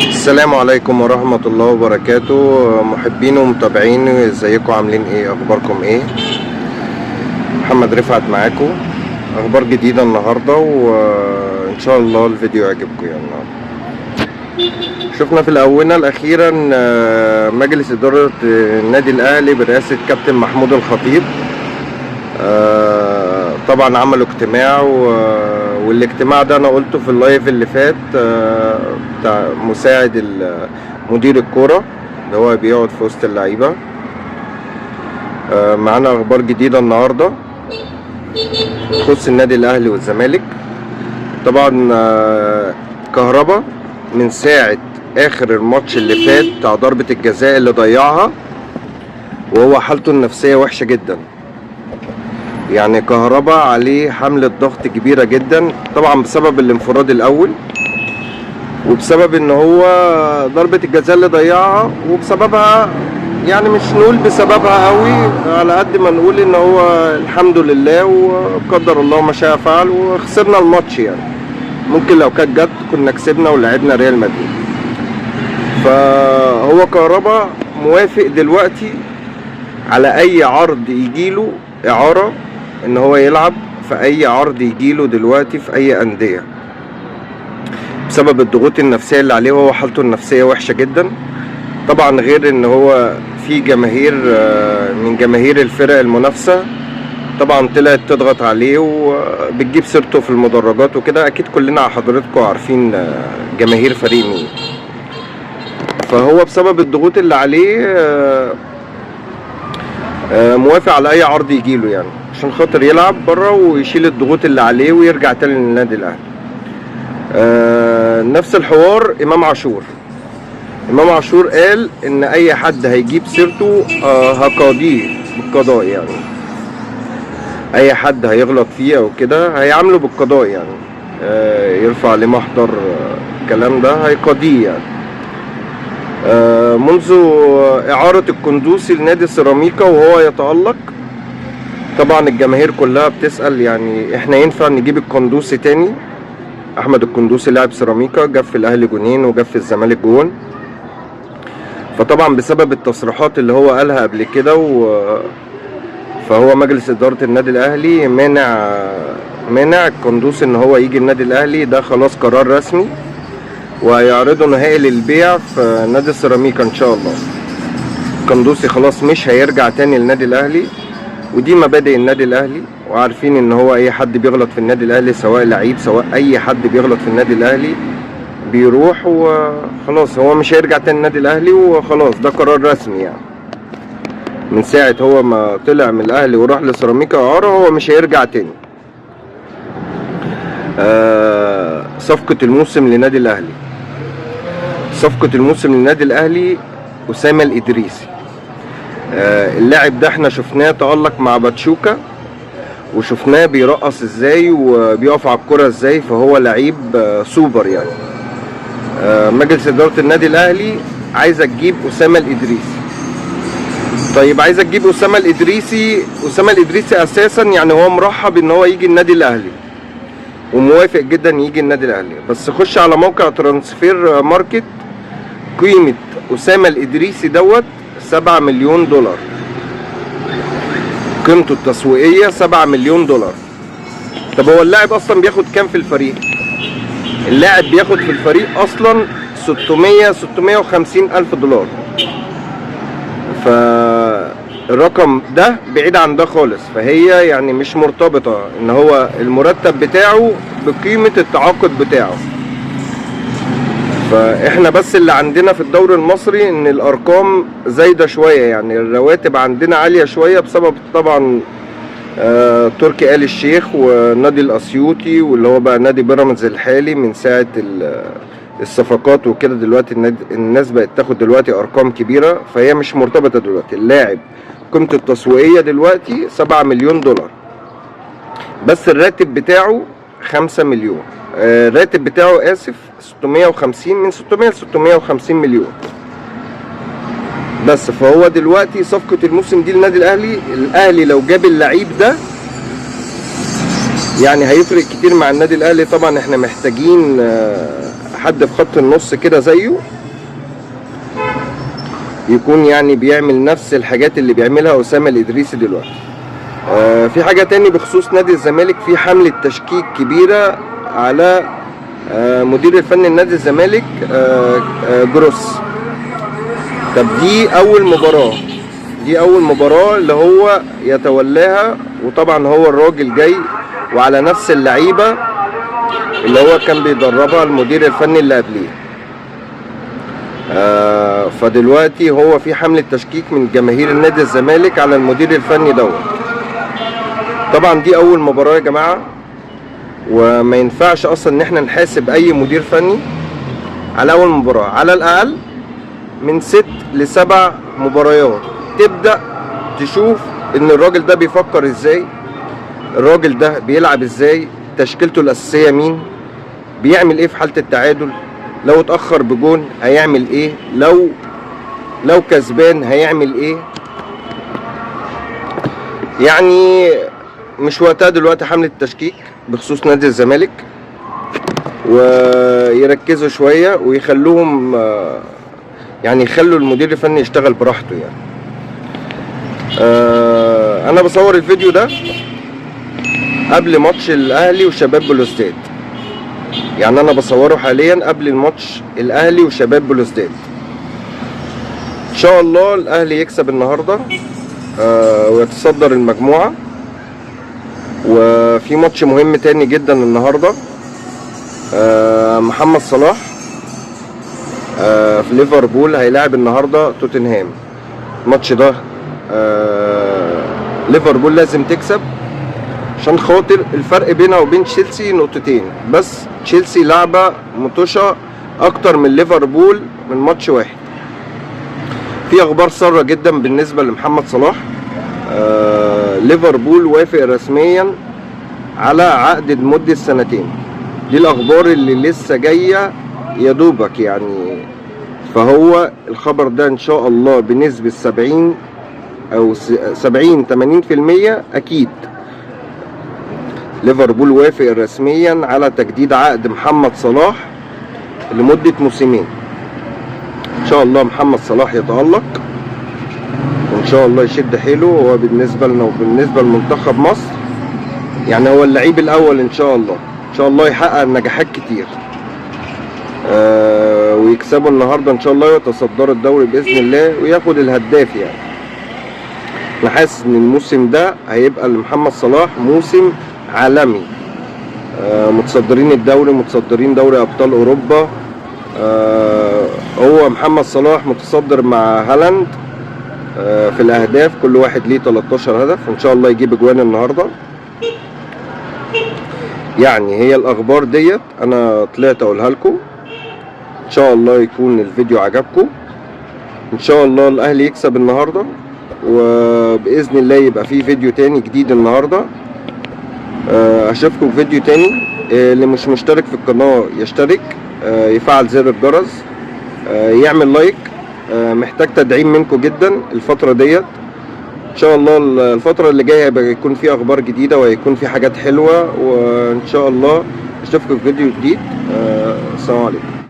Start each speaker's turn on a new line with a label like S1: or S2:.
S1: السلام عليكم ورحمة الله وبركاته. محبين ومتابعين، ازيكم؟ عاملين ايه؟ اخباركم ايه؟ محمد رفعت معاكم. اخبار جديدة النهاردة وان شاء الله الفيديو يعجبكم. يعني شفنا في الاونة الاخيرة ان مجلس ادارة النادي الاهلي برئاسة كابتن محمود الخطيب طبعا عملوا اجتماع، والاجتماع ده انا قلته في اللايف اللي فات بتاع مساعد مدير الكوره اللي هو بيقعد في وسط اللعيبه. معانا اخبار جديده النهارده تخص النادي الاهلي والزمالك. طبعا كهربا من ساعه اخر الماتش اللي فات بتاع ضربه الجزاء اللي ضيعها وهو حالته النفسيه وحشه جدا. يعني كهربا عليه حملة ضغط كبيرة جدا، طبعا بسبب الانفراد الاول وبسبب ان هو ضربة الجزاء اللي ضيعها، وبسببها يعني مش نقول بسببها قوي على قد ما نقول ان هو الحمد لله وقدر الله ما شاء فعل وخسرنا الماتش. يعني ممكن لو كانت جت كنا كسبنا ولعبنا ريال مدريد. فهو كهربا موافق دلوقتي على اي عرض يجيله اعارة ان هو يلعب في اي عرض يجيله دلوقتي في اي اندية بسبب الضغوط النفسية اللي عليه، وهو حالته النفسية وحشة جدا. طبعا غير ان هو في جماهير من جماهير الفرق المنافسة طبعا طلعت تضغط عليه وبتجيب سيرته في المدرجات وكده. اكيد كلنا حضراتكم عارفين جماهير فريق مين. فهو بسبب الضغوط اللي عليه موافق على اي عرض يجيله، يعني عشان خاطر يلعب بره ويشيل الضغوط اللي عليه ويرجع تاني للنادي الاهلي. نفس الحوار امام عاشور قال ان اي حد هيجيب سيرته هقاضيه بالقضاء. يعني اي حد هيغلط فيه او كده هيعامله بالقضاء، يعني يرفع عليه محضر الكلام ده هيقاضيه. يعني منذ إعارة القندوسي لنادي سيراميكا وهو يتألق، طبعا الجماهير كلها بتسأل يعني احنا ينفع نجيب القندوسي تاني؟ أحمد القندوسي لاعب سيراميكا، جاب في الأهلي جونين وجاب في الزمالك جون. فطبعا بسبب التصريحات اللي هو قالها قبل كده فهو مجلس إدارة النادي الأهلي مانع القندوسي إن هو يجي النادي الأهلي. ده خلاص قرار رسمي وهيعرضوا نهائي للبيع في نادي سيراميكا ان شاء الله. قندوسي خلاص مش هيرجع تاني للنادي الاهلي، ودي مبادئ النادي الاهلي. وعارفين ان هو اي حد بيغلط في النادي الاهلي سواء لعيب سواء اي حد بيغلط في النادي الاهلي بيروح وخلاص هو مش هيرجع تاني النادي الاهلي وخلاص. ده قرار رسمي يعني من ساعة هو ما طلع من الاهلي وراح لسيراميكا اعاره هو مش هيرجع تاني. صفقة الموسم للنادي الاهلي، صفقة الموسم للنادي الاهلي اسامة الادريسي. اللاعب ده احنا شفناه تألق مع باتشوكا وشفناه بيرقص ازاي وبيقف على الكرة ازاي، فهو لعيب سوبر يعني. مجلس ادارة النادي الاهلي عايزة تجيب اسامة الادريسي. طيب عايزة تجيب اسامة الادريسي اساسا يعني هو مرحب ان هو يجي النادي الاهلي وموافق جدا يجي النادي الاهلي. بس خش على موقع ترانسفير ماركت، قيمة اسامة الادريسي دوت 7 مليون دولار، قيمته التسويقية 7 مليون دولار. طب هو اللاعب اصلا بياخد كام في الفريق؟ اللاعب بياخد في الفريق اصلا 650 الف دولار. فالرقم ده بعيد عن ده خالص، فهي يعني مش مرتبطة ان هو المرتب بتاعه بقيمة التعاقد بتاعه. فاحنا بس اللي عندنا في الدوري المصري ان الارقام زايدة شوية، يعني الرواتب عندنا عالية شوية بسبب طبعا تركي آل الشيخ ونادي الاسيوطي واللي هو بقى نادي بيراميدز الحالي من ساعة الصفقات وكده. دلوقتي الناس بقت تاخد دلوقتي ارقام كبيرة، فهي مش مرتبطة دلوقتي. اللاعب قيمته التسويقية دلوقتي 7 مليون دولار، بس الراتب بتاعه 5 مليون. الراتب بتاعه 650 من 600 ل 650 مليون بس. فهو دلوقتي صفقة الموسم دي للنادي الاهلي لو جاب اللعيب ده يعني هيفرق كتير مع النادي الاهلي. طبعا احنا محتاجين حد في خط النص كده زيه، يكون يعني بيعمل نفس الحاجات اللي بيعملها أسامة الإدريسي دلوقتي. في حاجة تاني بخصوص نادي الزمالك، في حملة تشكيك كبيرة على مدير الفني لنادي الزمالك جروس. طب دي أول مباراة اللي هو يتولاها، وطبعا هو الراجل جاي وعلى نفس اللعيبة اللي هو كان بيدربها المدير الفني اللي قبليه. فدلوقتي هو في حملة تشكيك من جماهير النادي الزمالك على المدير الفني دوت. طبعا دي اول مباراة يا جماعة، وما ينفعش اصلا ان احنا نحاسب اي مدير فني على اول مباراة. على الاقل من 6 ل7 مباريات تبدأ تشوف ان الراجل ده بيفكر ازاي، الراجل ده بيلعب ازاي، تشكيلته الاساسية مين، بيعمل ايه في حالة التعادل، لو اتأخر بجون هيعمل ايه، لو كسبان هيعمل ايه. يعني مش وقتها دلوقتي حملة التشكيك بخصوص نادي الزمالك، ويركزوا شوية ويخلوهم يعني يخلوا المدير الفني يشتغل براحته. يعني انا بصور الفيديو ده قبل ماتش الاهلي وشباب بلوزداد، يعني انا بصوره حاليا قبل الماتش الاهلي وشباب بلوزداد. ان شاء الله الاهلي يكسب النهارده ويتصدر المجموعه. وفي ماتش مهم تاني جدا النهارده، محمد صلاح في ليفربول هيلاعب النهارده توتنهام. الماتش ده ليفربول لازم تكسب عشان خاطر الفرق بينها وبين تشيلسي نقطتين بس. تشيلسي لعبة مطوشة اكتر من ليفربول من ماتش واحد. في اخبار سارة جدا بالنسبة لمحمد صلاح. ليفربول وافق رسميا على عقد لمدة 2 سنين. دي الاخبار اللي لسه جاية يا دوبك يعني. فهو الخبر ده ان شاء الله بنسبة 70 او 70-80% اكيد. ليفربول وافق رسميا على تجديد عقد محمد صلاح لمدة 2 موسمين. ان شاء الله محمد صلاح يتألق وان شاء الله يشد حيله. هو بالنسبة لنا وبالنسبة لمنتخب مصر يعني هو اللعيب الاول ان شاء الله. ان شاء الله يحقق نجاحات كتير ويكسبوا النهاردة ان شاء الله ويتصدروا الدوري باذن الله وياخد الهداف. يعني انا حاسس ان الموسم ده هيبقى لمحمد صلاح موسم عالمي. متصدرين الدوري، متصدرين دوري ابطال اوروبا. هو محمد صلاح متصدر مع هالاند في الاهداف، كل واحد ليه 13 هدف. ان شاء الله يجيب اجوان النهارده. يعني هي الاخبار ديت انا طلعت اقولها لكم. ان شاء الله يكون الفيديو عجبكم. ان شاء الله الاهلي يكسب النهارده، وباذن الله يبقى فيه فيديو تاني جديد النهارده. اشوفكم في فيديو تاني. اللي مش مشترك في القناه يشترك، يفعل زر الجرس، يعمل لايك. محتاج تدعيم منكم جدا الفتره ديت. ان شاء الله الفتره اللي جايه هيبقى يكون في اخبار جديده وهيكون في حاجات حلوه. وان شاء الله اشوفكم في فيديو جديد. السلام عليكم.